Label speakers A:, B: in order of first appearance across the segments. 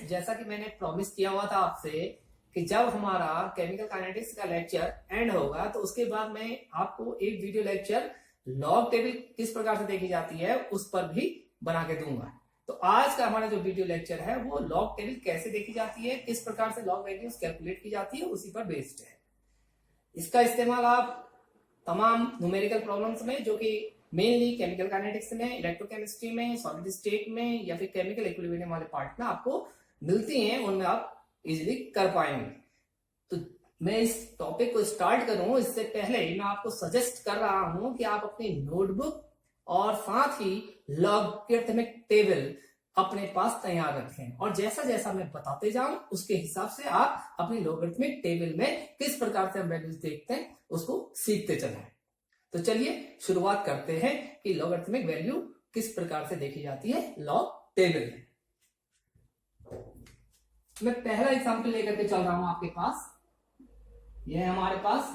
A: जैसा कि मैंने प्रॉमिस किया हुआ था आपसे कि जब हमारा केमिकल काइनेटिक्स का लेक्चर एंड होगा तो उसके बाद मैं आपको एक वीडियो लेक्चर लॉग टेबल किस प्रकार से देखी जाती है उस पर भी बना के दूंगा। तो आज का हमारा जो वीडियो लेक्चर है वो लॉग टेबल कैसे देखी जाती है, किस प्रकार से लॉग वैल्यूज कैलकुलेट की जाती है, उसी पर बेस्ड है। इसका इस्तेमाल आप तमाम न्यूमेरिकल प्रॉब्लम्स में, जो कि मेनली केमिकल काइनेटिक्स में, इलेक्ट्रोकेमिस्ट्री में, सॉलिड स्टेट में या फिर केमिकल इक्विलिब्रियम वाले पार्ट में आपको मिलती हैं, उनमें आप इजीली कर पाएंगे। तो मैं इस टॉपिक को स्टार्ट करूं इससे पहले मैं आपको सजेस्ट कर रहा हूं कि आप अपनी नोटबुक और साथ ही लॉगरिथमिक टेबल अपने पास तैयार रखें और जैसा जैसा मैं बताते जाऊं उसके हिसाब से आप अपनी लॉगरिथमिक टेबल में किस प्रकार से हम वैल्यूज देखते हैं उसको सीखते चलें। तो चलिए शुरुआत करते हैं कि लॉगरिथमिक वैल्यू किस प्रकार से देखी जाती है लॉग टेबल में। मैं पहला एग्जांपल लेकर के चल रहा हूं आपके पास। यह है हमारे पास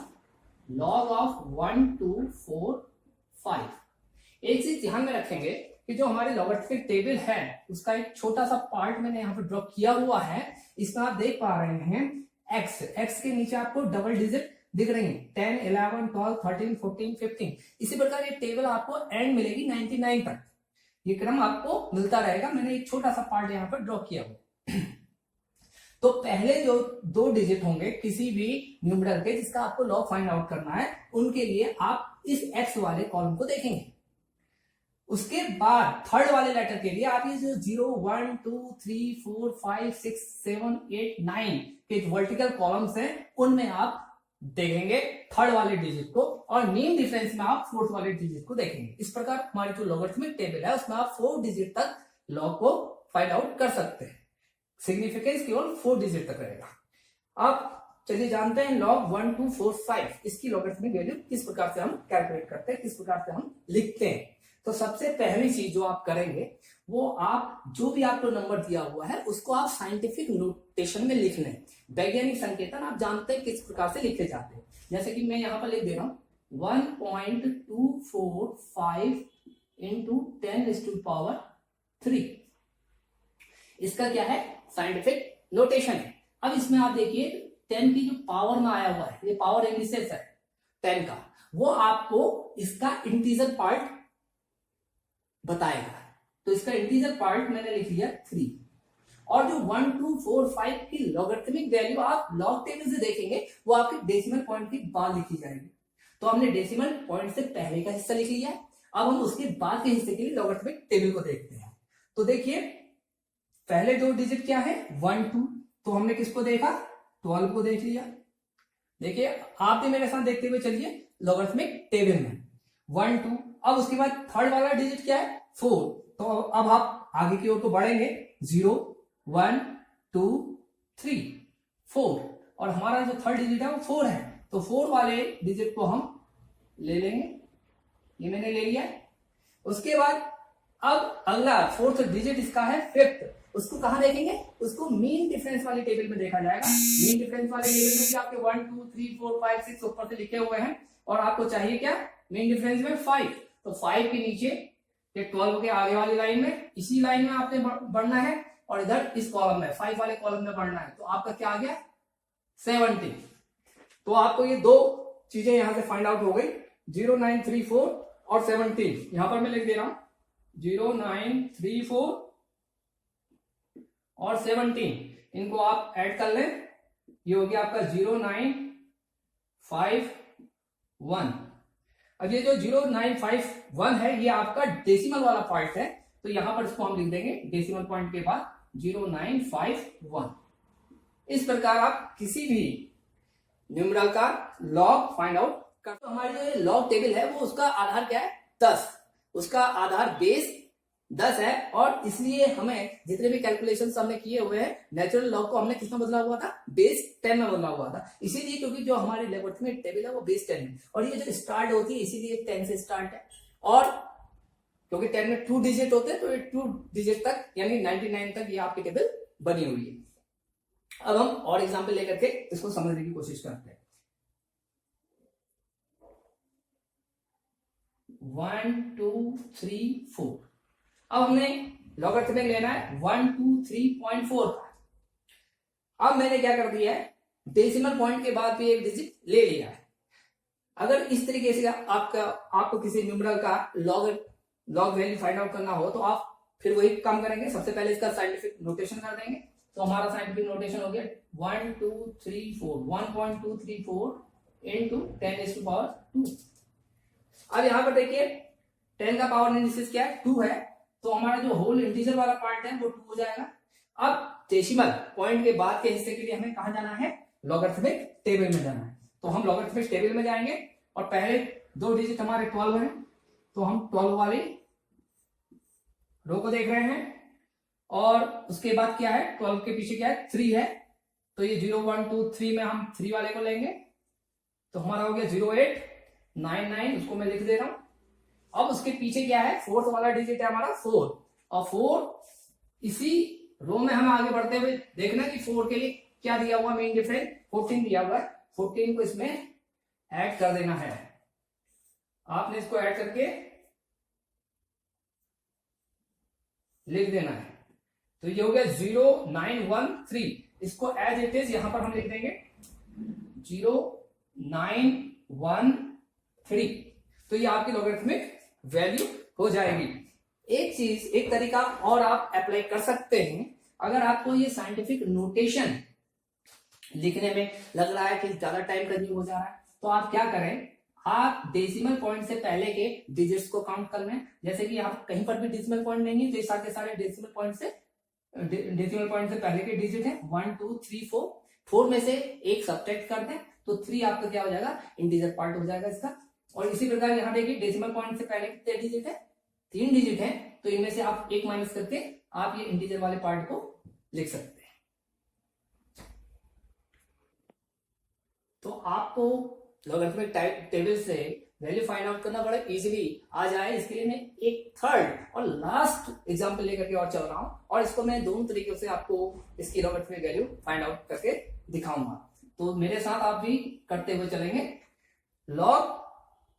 A: log ऑफ 1 2 4 5। एक चीज ध्यान में रखेंगे कि जो हमारी लॉगरिथमिक टेबल है उसका एक छोटा सा पार्ट मैंने यहाँ पर ड्रॉ किया हुआ है। इसमें आप देख पा रहे हैं x के नीचे आपको डबल डिजिट दिख रही है 10 11 12 13 14 15। इसी प्रकार ये टेबल आपको एंड मिलेगी 99 तक। ये क्रम आपको मिलता रहेगा। मैंने एक छोटा सा पार्ट यहाँ पर ड्रॉ किया हुआ। तो पहले जो 2 डिजिट होंगे किसी भी न्यूमरल के जिसका आपको लॉग फाइंड आउट करना है, उनके लिए आप इस x वाले कॉलम को देखेंगे। उसके बाद थर्ड वाले लेटर के लिए आप ये जो 0 1 2 3 4 5 6 7 8 9 के वर्टिकल कॉलम्स हैं उनमें आप देखेंगे थर्ड वाले डिजिट को, और मीन डिफरेंस में आप फोर्थ वाले डिजिट को देखेंगे। इस प्रकार हमारी जो लॉगरिथमिक टेबल है उसमें आप 4 डिजिट तक लॉग को फाइंड आउट कर सकते हैं। सिग्निफिकेंस केवल 4 डिजिट तक रहेगा। अब चलिए जानते हैं लॉग 1 2 4 5 इसकी लॉगरिथमिक वैल्यू किस प्रकार से हम कैलकुलेट करते हैं, किस प्रकार से हम लिखते हैं। तो सबसे पहली चीज जो आप करेंगे वो आप जो भी आपको नंबर दिया हुआ है उसको आप साइंटिफिक नोटेशन में लिख लें। वैज्ञानिक संकेतन आप जानते हैं किस प्रकार से लिखे जाते हैं। जैसे कि मैं यहां पर लिख दे रहा हूं 1.245 इंटू 10⁻³ इसका क्या है, साइंटिफिक नोटेशन है। अब इसमें आप देखिए 10 की जो पावर में आया हुआ है, ये पावर इंडिसेस है 10 का, वो आपको इसका इंटीजर पार्ट बताएगा। तो इसका इंटीजर पार्ट मैंने लिख लिया 3। और जो 1 2 4 5 की लॉगरिथमिक वैल्यू आप लॉग टेबल से देखेंगे वो आपके डेसिमल पॉइंट के बाद लिखी जाएगी। तो हमने डेसिमल पॉइंट से पहले का हिस्सा लिख लिया है। अब हम उसके बाद के हिस्से के लिए लॉगरिथमिक टेबल को देखते हैं। तो देखिए पहले 2 डिजिट क्या है 1 2, तो हमने किसको देखा 12 को देख लिया। देखिए आप भी मेरे साथ देखते हुए चलिए लॉगरिथमिक टेबल में 1 2। अब उसके बाद थर्ड वाला डिजिट क्या है 4। तो अब आप आगे की ओर तो बढ़ेंगे 0 1 2 3 4, और हमारा जो थर्ड डिजिट है वो 4 है। तो 4 वाले डिजिट को हम ले लेंगे, ये मैंने ले लिया। उसके बाद अब अगला फोर्थ डिजिट इसका है 5th। उसको कहां देखेंगे, उसको मीन डिफरेंस वाली टेबल में देखा जाएगा। मीन डिफरेंस वाले टेबल में भी आपके 1 2 3 4 5 6 ऊपर से लिखे हुए हैं, और आपको चाहिए क्या मीन डिफरेंस में 5। तो 5 के नीचे ये 12 के आगे वाली लाइन में, इसी लाइन में आपने बढ़ना है, और इधर इस कॉलम में 5 वाले कॉलम में बढ़ना है। तो आपका क्या आ गया 70। तो आपको ये 2 चीजें यहां से फाइंड आउट हो गई 0 9 3 4 और 17। यहां पर मैं लिख दे रहा हूं 0 9 3 4 और 17। इनको आप ऐड कर लें, ये हो गया आपका 0 9 5 1। अब ये जो 0 9 5 1 है ये आपका डेसिमल वाला पॉइंट है, तो यहां पर इसको हम लिख देंगे डेसिमल पॉइंट के बाद 0 9 5 1। इस प्रकार आप किसी भी न्यूमरल का लॉग फाइंड आउट कर। तो हमारी जो लॉग टेबल है वो उसका आधार क्या है 10, उसका आधार बेस 10 है, और इसलिए हमें जितने भी कैलकुलेशंस हमने किए हुए हैं नेचुरल लॉग को हमने किसमें बदला हुआ था बेस 10 में बदला हुआ था। इसीलिए क्योंकि जो हमारी लॉगरिथमिक टेबल है वो बेस 10 है, और ये जो स्टार्ट होती है इसीलिए 10 से स्टार्ट है, और क्योंकि 10 में 2 डिजिट होते हैं तो ये 2 डिजिट तक यानी 99 तक ये आपकी टेबल बनी हुई है। अब हम और एग्जाम्पल लेकर के इसको समझने की कोशिश करते हैं। 1 2 3 4। अब हमने लॉगरिथमिक लेना है 1 2 3.4 का। अब मैंने क्या कर दिया है, डेसिमल पॉइंट के बाद भी एक डिजिट ले लिया है। अगर इस तरीके से आपको किसी न्यूमरल का लॉग वैल्यू फाइंड आउट करना हो तो आप फिर वही काम करेंगे। सबसे पहले इसका साइंटिफिक नोटेशन कर देंगे। तो हमारा साइंटिफिक नोटेशन हो गया 1 2 3 4 1.234 इंटू 10⁻²। अब यहां पर देखिए 10 का पावर इंडिसेस क्या है, 2 है, तो हमारा जो होल इंटीजर वाला पार्ट है वो 2 हो जाएगा। अब डेसिमल पॉइंट के बाद के हिस्से के लिए हमें कहां जाना है, लॉगरिथमिक टेबल में जाना है। तो हम लॉगरिथमिक टेबल में जाएंगे और पहले 2 डिजिट हमारे 12 हैं, तो हम 12 वाली रो को देख रहे हैं। और उसके बाद क्या है, 12 के पीछे क्या है, 3 है, तो ये 0 1 2 3 में हम 3 वाले को लेंगे, तो हमारा हो गया 0 8 9 9, उसको मैं लिख दे रहा हूं। अब उसके पीछे क्या है, 4th वाला डिजिट है हमारा 4, और 4 इसी रो में हम आगे बढ़ते हुए देखना कि 4 के लिए क्या दिया हुआ, मेन डिफरेंस 14 दिया हुआ है, 14 को इसमें ऐड कर देना है। आपने इसको ऐड करके लिख देना है। तो ये हो गया 0 9 1 3, इसको एज इट इज यहां पर हम लिख देंगे 0 9 1 3। तो ये आपकी लॉगरिथमिक वैल्यू हो जाएगी। एक चीज, एक तरीका और आप अप्लाई कर सकते हैं। अगर आपको ये साइंटिफिक नोटेशन लिखने में लग रहा है कि ज्यादा टाइम कंज्यूम हो जा रहा है, तो आप क्या करें, आप डेसिमल पॉइंट से पहले के डिजिट्स को काउंट कर लें। जैसे कि आप कहीं पर भी डेसिमल पॉइंट नहीं है, तो सारे सारे डेसिमल पॉइंट से पहले के डिजिट है 1 2 3 4, 4 में से एक सब्ट्रैक्ट कर दें तो 3 आपका क्या हो जाएगा, इंटीजर पार्ट हो जाएगा इसका। और इसी प्रकार यहाँ देखिए डेसिमल पॉइंट से पहले कितने डिजिट है, 3 डिजिट है, तो इनमें से आप एक माइनस करके आप ये इंटीजर वाले पार्ट को लिख सकते हैं। तो आपको लॉगरिथमिक टेबल से वैल्यू फाइंड आउट करना बड़ा इजीली आ जाए, इसके लिए मैं एक थर्ड और लास्ट एग्जांपल लेकर के और चल रहा हूं, और इसको मैं दोनों तरीकों से आपको इसकी लॉगरिथमिक वैल्यू फाइंड आउट करके दिखाऊंगा। तो मेरे साथ आप भी करते हुए चलेंगे। लॉग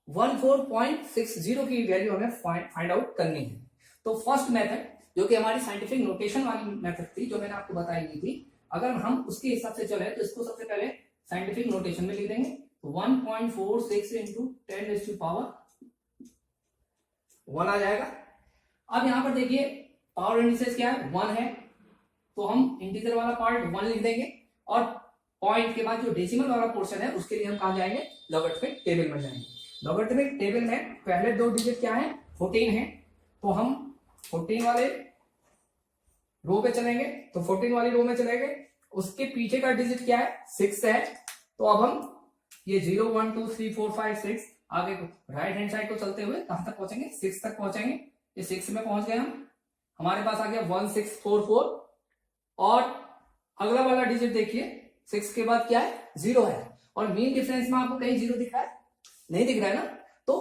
A: 14.60 की वैल्यू हमें फाइंड आउट करनी है। तो फर्स्ट मेथड, जो कि हमारी साइंटिफिक नोटेशन वाली मेथड थी, जो मैंने आपको बताई थी, अगर हम उसके हिसाब से चले तो इसको सबसे पहले साइंटिफिक नोटेशन में लिख देंगे। 1.46 इंटू 10⁻1 आ जाएगा। अब यहां पर देखिए पावर इंडिसेस क्या है, 1 है, तो हम इंटीजर वाला पार्ट 1 लिख देंगे, और पॉइंट के बाद जो डेसिमल वाला पोर्शन है उसके लिए हम कहां जाएंगे, लॉगरिथमिक टेबल में जाएंगे। लॉगरिथमिक टेबल में पहले 2 डिजिट क्या है, 14 है, तो हम 14 वाले रो पे चलेंगे, तो 14 वाली रो में चलेंगे। उसके पीछे का डिजिट क्या है, 6 है, तो अब हम ये 0 1 2 3 4 5 6 आगे राइट हैंड साइड को चलते हुए कहां तक पहुंचेंगे, 6 तक पहुंचेंगे। ये 6 में पहुंच गए हम, हमारे पास आ गया 1644, और अगला वाला डिजिट देखिए 6 के बाद क्या है, 0 है, और मेन डिफरेंस में आपको कहीं 0 दिख रहा है, नहीं दिख रहा है ना, तो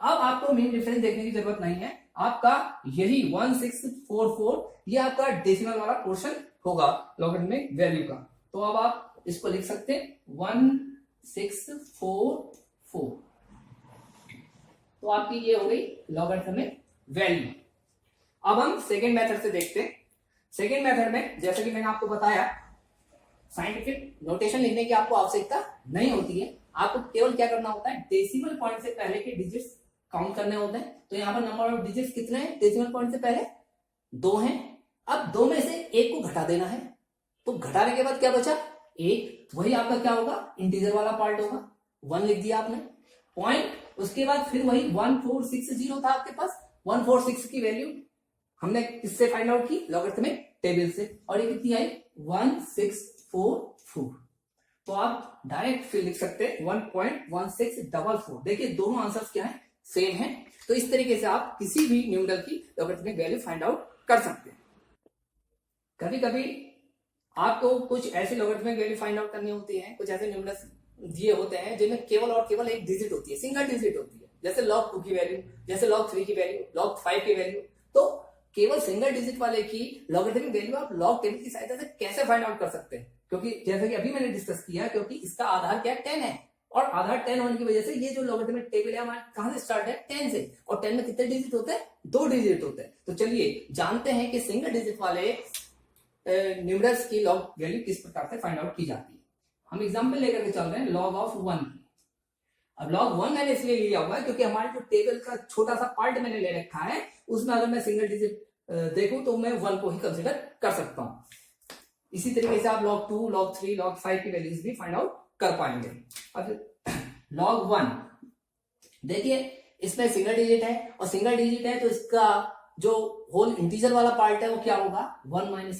A: अब आपको मेन डिफरेंस देखने की जरूरत नहीं है, आपका यही 1644 ये आपका डेसिमल वाला पोर्शन होगा लॉगरिथमिक वैल्यू का। तो अब आप इसको लिख सकते हैं 1644, तो आपकी ये हो गई लॉगरिथमिक वैल्यू। अब हम सेकेंड मेथड से देखते हैं। सेकेंड मेथड में जैसे कि मैंने आपको बताया, साइंटिफिक नोटेशन लिखने की आपको आवश्यकता नहीं होती है, आपको केवल क्या करना होता है, डेसिमल पॉइंट से पहले के डिजिट्स काउंट करने होते हैं। तो यहाँ पर नंबर ऑफ डिजिट्स कितने हैं, डेसिमल पॉइंट से पहले 2 हैं। अब 2 में से 1 को घटा देना है, तो घटाने के बाद क्या बचा, 1, वही आपका क्या होगा, इंटीजर वाला पार्ट होगा, 1 लिख दिया आपने। पॉइंट, उसके बाद फिर वही 1460 था आपके पास, 146 की वैल्यू हमने किससे फाइंड आउट की, लॉगरिथमिक टेबल से, और ये कितनी आई, 1644। तो आप डायरेक्ट फिर लिख सकते हैं 1.1644। देखिए दोनों आंसर्स क्या है, सेम है। तो इस तरीके से आप किसी भी न्यूमरल की लॉगरिथमिक वैल्यू फाइंड आउट कर सकते हैं। कभी कभी आपको कुछ ऐसी लॉगरिथमिक वैल्यू फाइंड आउट करनी होती है, कुछ ऐसे न्यूमरल्स दिए होते हैं जिनमें केवल और केवल एक डिजिट होती है, सिंगल डिजिट होती है, जैसे log 2 की वैल्यू, जैसे log 3 की वैल्यू, log 5 की वैल्यू। तो केवल सिंगल डिजिट वाले की लॉगरिथमिक वैल्यू आप लॉग टेबल की सहायता से कैसे फाइंड आउट कर सकते हैं, क्योंकि जैसे कि अभी मैंने डिस्कस किया, क्योंकि इसका आधार क्या है, 10 है, और आधार 10 होने की वजह से ये जो लॉगरिथमिक टेबल है हमारा कहां से स्टार्ट है, 10 से, और 10 में कितने डिजिट होते हैं, 2 डिजिट होते हैं। तो चलिए जानते हैं कि सिंगल डिजिट वाले न्यूमरल्स की लॉग वैल्यू किस प्रकार से फाइंड आउट की जाती है। हम एग्जांपल लेकर के चल रहे हैं लॉग ऑफ 1 की। अब लॉग 1 मैंने इसलिए लिया हुआ है क्योंकि हमारे जो टेबल का छोटा सा पार्ट मैंने ले रखा है उसमें अगर मैं सिंगल डिजिट देखूं तो मैं 1 को ही कंसिडर कर सकता हूं। इसी तरीके से आप लॉग 2, लॉग 3, लॉग 5 की वैल्यूज भी फाइंड आउट कर पाएंगे। अब लॉग 1 देखिए, इसमें सिंगल डिजिट है और सिंगल डिजिट है तो इसका जो होल इंटीजर वाला पार्ट है वो क्या होगा, 1 - 1 =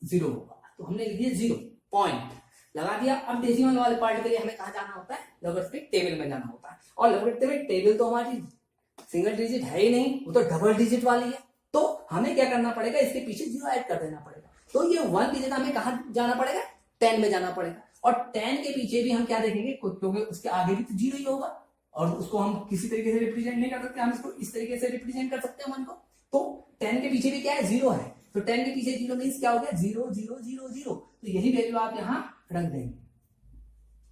A: 0 होगा। तो हमने लिख दिया 0 पॉइंट लगा दिया। अब डेसिमल वाले पार्ट के लिए हमें कहां जाना होता है, लॉगरिथमिक टेबल में जाना होता है। और लॉगरिथमिक टेबल तो हमारी सिंगल डिजिट है ही नहीं, वो तो डबल डिजिट वाली है। तो हमें क्या करना पड़ेगा, इसके पीछे 0 ऐड कर देना पड़ेगा। तो ये 1 की जगह हमें कहां जाना पड़ेगा, 10 में जाना पड़ेगा। और 10 के पीछे भी हम क्या देखेंगे, क्योंकि उसके आगे भी तो 0 ही होगा और उसको हम किसी तरीके से रिप्रेजेंट नहीं कर सकते, हम इसको इस तरीके से रिप्रेजेंट कर सकते हैं 1 को। तो 10 के पीछे भी क्या है, 0 है। तो 10 के पीछे 0 मीन्स क्या हो गया, 0 0 0 0। तो यही वैल्यू आप यहां रख देंगे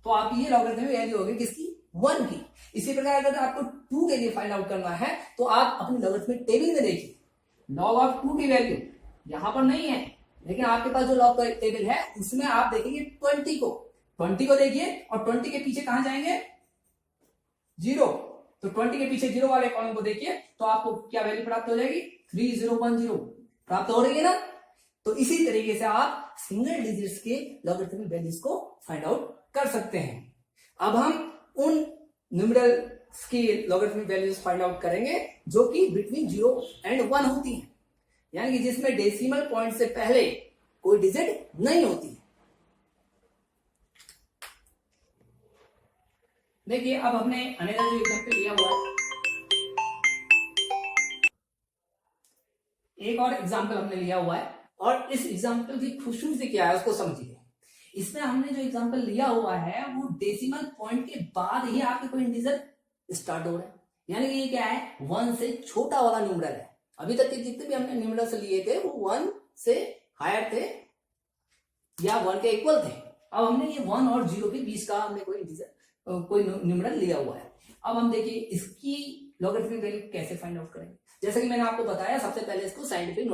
A: तो आपकी ये लॉगरिथमिक वैल्यू होगी किसकी, 1 की। इसी प्रकार अगर आपको 2 के लिए फाइंड आउट करना है तो आप अपनी लॉगरिथमिक टेबल में देखिए, लॉग ऑफ 2 की वैल्यू यहां पर नहीं है, लेकिन आपके पास जो लॉग टेबल है उसमें आप देखेंगे 20 को देखिए और 20 के पीछे कहां जाएंगे, 0। तो 20 के पीछे 0 वाले कॉलम को देखिए तो आपको क्या वैल्यू प्राप्त हो जाएगी, 3010 प्राप्त हो रही है ना। तो इसी तरीके से आप सिंगल डिजिट्स के लॉगरिथमिक वैल्यूज को फाइंड आउट कर सकते हैं। अब हम उन न्यूमरल्स की लॉगरिथमिक वैल्यूज फाइंड आउट करेंगे जो कि बिटवीन 0 and 1 होती हैं, यानी कि जिसमें डेसिमल पॉइंट से पहले कोई डिजिट नहीं होती है। देखिए, अब हमने अनदर जो एग्जांपल लिया हुआ है, एक और एग्जांपल हमने लिया हुआ है और इस एग्जांपल की खूबसूरती क्या है उसको समझिए। इसमें हमने जो एग्जांपल लिया हुआ है वो डेसिमल पॉइंट के बाद ही आपके कोई इंटीजर स्टार्ट हो रहा है, यानी कि ये क्या है, 1 से छोटा वाला न्यूमरल है। अभी तक के जितने भी हमने न्यूमरल्स लिए थे वो 1 से हायर थे या 1 के इक्वल थे। अब हमने ये 1 और 0 के बीच का हमने कोई इंटीजर कोई न्यूमरल लिया हुआ है। अब हम देखिए इसकी लॉगरिथमिक वैल्यू कैसे फाइंड आउट करेंगे। जैसे कि मैंने आपको बताया, सबसे पहले इसको साइंटिफिक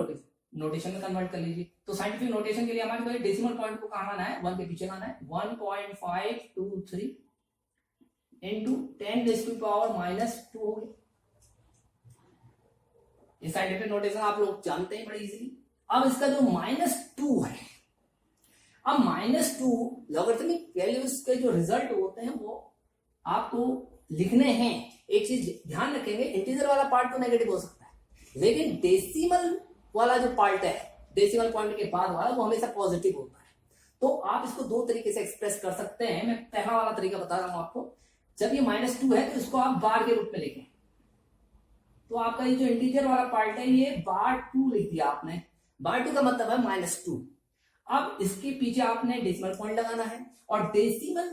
A: नोटेशन में कन्वर्ट कर लीजिए। तो साइंटिफिक नोटेशन के लिए हमारे को डेसिमल पॉइंट को कहां लाना है, 1 के पीछे लाना है। 1.523 into 10⁻⁻² हो गई। ये साइंटिफिक नोटेशन आप लोग जानते हैं बड़ी इजीली। अब इसका जो -2 है, अब -2 लॉगरिथमिक वैल्यूज के जो रिजल्ट होते हैं वो आपको लिखने हैं। एक चीज ध्यान रखेंगे, इंटीजर वाला पार्ट तो नेगेटिव हो सकता है लेकिन डेसिमल वाला जो पार्ट है, डेसिमल पॉइंट के बाद वाला, वो हमेशा पॉजिटिव होता है। तो आप इसको 2 तरीके से एक्सप्रेस कर सकते हैं। मैं पहला वाला तरीका बता रहा हूं आपको। जब ये -2 है तो इसको आप बार के रूप में लिखें। तो आपका ये जो इंटीजर वाला पार्ट है ये bar2 लिख दिया आपने। bar2 का मतलब है -2। अब इसके पीछे आपने डेसिमल पॉइंट लगाना है और डेसिमल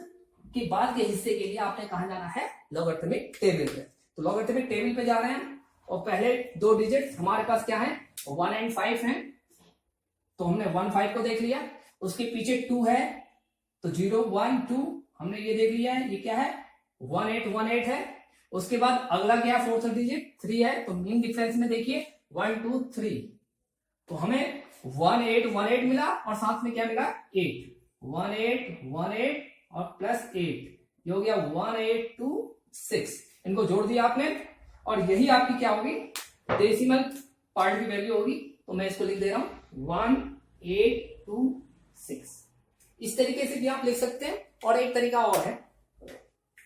A: के बाद के हिस्से के लिए आपने कहा जाना है, लॉगरिथमिक टेबल पे। तो लॉगरिथमिक टेबल पे जा रहे हैं और पहले 2 डिजिट हमारे पास क्या है, 1 and 5 है। तो हमने 1 5 को देख लिया, उसके पीछे 2 है तो 0 1 2 हमने ये देख लिया है। ये क्या है, 1 8 1 8 है। उसके बाद अगला क्या है, 4th डिजिट 3 है। तो मीन डिफरेंस में देखिए 1 2 3, तो हमें 1 8 1 8 मिला और साथ में क्या मिला, 8 1 8 1 8 और +8, ये हो गया 1 8 2 6। इनको जोड़ दिया आपने और यही आपकी क्या होगी, डेसिमल पार्ट की वैल्यू होगी। तो मैं इसको लिख दे रहा हूं 1 8 2 6। इस तरीके से भी आप लिख सकते हैं। और एक तरीका और है,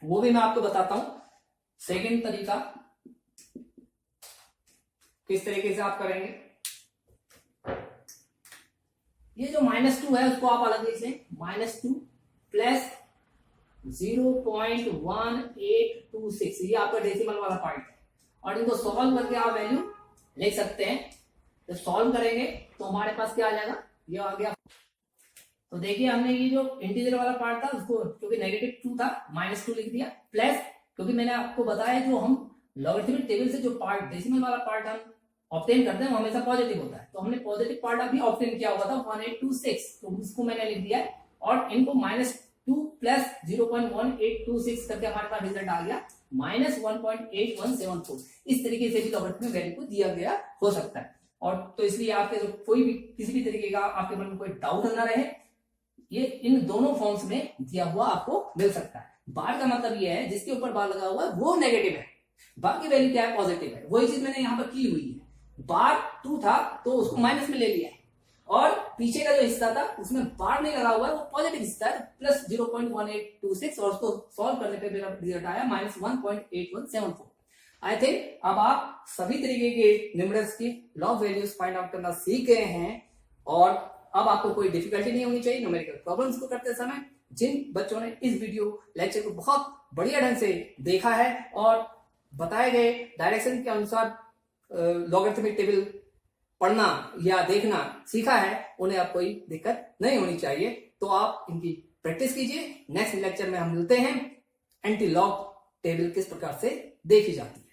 A: वो भी मैं आपको बताता हूं। सेकंड तरीका किस तरीके से आप करेंगे, ये जो -2 है उसको आप अलग लिख लें, -2 प्लस 0.1826, ये आपका डेसिमल वाला पार्ट है। और इनको सॉल्व करके आप वैल्यू लिख सकते हैं। जब सॉल्व करेंगे तो हमारे पास क्या आ जाएगा, ये आ गया। तो देखिए हमने ये जो इंटीजर वाला पार्ट था उसको, क्योंकि -2 था, -2 लिख दिया, प्लस क्योंकि मैंने आपको बताया जो हम लॉगरिथमिक टेबल से जो पार्ट डेसिमल वाला पार्ट हम ऑब्टेन करते हैं वो हमेशा पॉजिटिव होता है। तो हमने पॉजिटिव पार्ट अभी ऑब्टेन किया हुआ था 1826, तो उसको मैंने लिख दिया है। और इनको -2 प्लस 0.1826 करके हमारे पास रिजल्ट आ गया -1.8174। इस तरीके से भी लॉगरिथमिक वैल्यू को दिया गया हो सकता है। और तो इसलिए आपके जो कोई भी किसी भी तरीके का आपके मन में कोई डाउट ना रहे, ये इन दोनों फॉर्म्स में दिया हुआ आपको मिल सकता है। बार का मतलब ये है जिसके ऊपर बार लगा हुआ है वो नेगेटिव है, बार की वैल्यू क्या है, पॉजिटिव है। वही चीज मैंने यहाँ पर की हुई है, बार 2 था तो उसको माइनस में ले लिया है, और पीछे का जो हिस्सा था उसमें बार नहीं लगा हुआ है, वो पॉजिटिव हिस्सा है, प्लस 0.1826, और उसको सॉल्व करने पे मेरा रिजल्ट आया -1.8174। आई थिंक अब आप सभी तरीके के न्यूमरल्स की लॉग वैल्यूज फाइंड आउट करना सीख गए हैं, और अब आपको कोई डिफिकल्टी नहीं होनी चाहिए न्यूमेरिकल प्रॉब्लम्स को करते समय। जिन बच्चों ने इस वीडियो लेक्चर को बहुत बढ़िया ढंग से देखा है और बताए गए डायरेक्शन के अनुसार लॉगरिथमिक टेबल पढ़ना या देखना सीखा है, उन्हें अब कोई दिक्कत नहीं होनी चाहिए। तो आप इनकी प्रैक्टिस कीजिए। नेक्स्ट लेक्चर में हम मिलते हैं, एंटी लॉग टेबल किस प्रकार से देखी जाती है।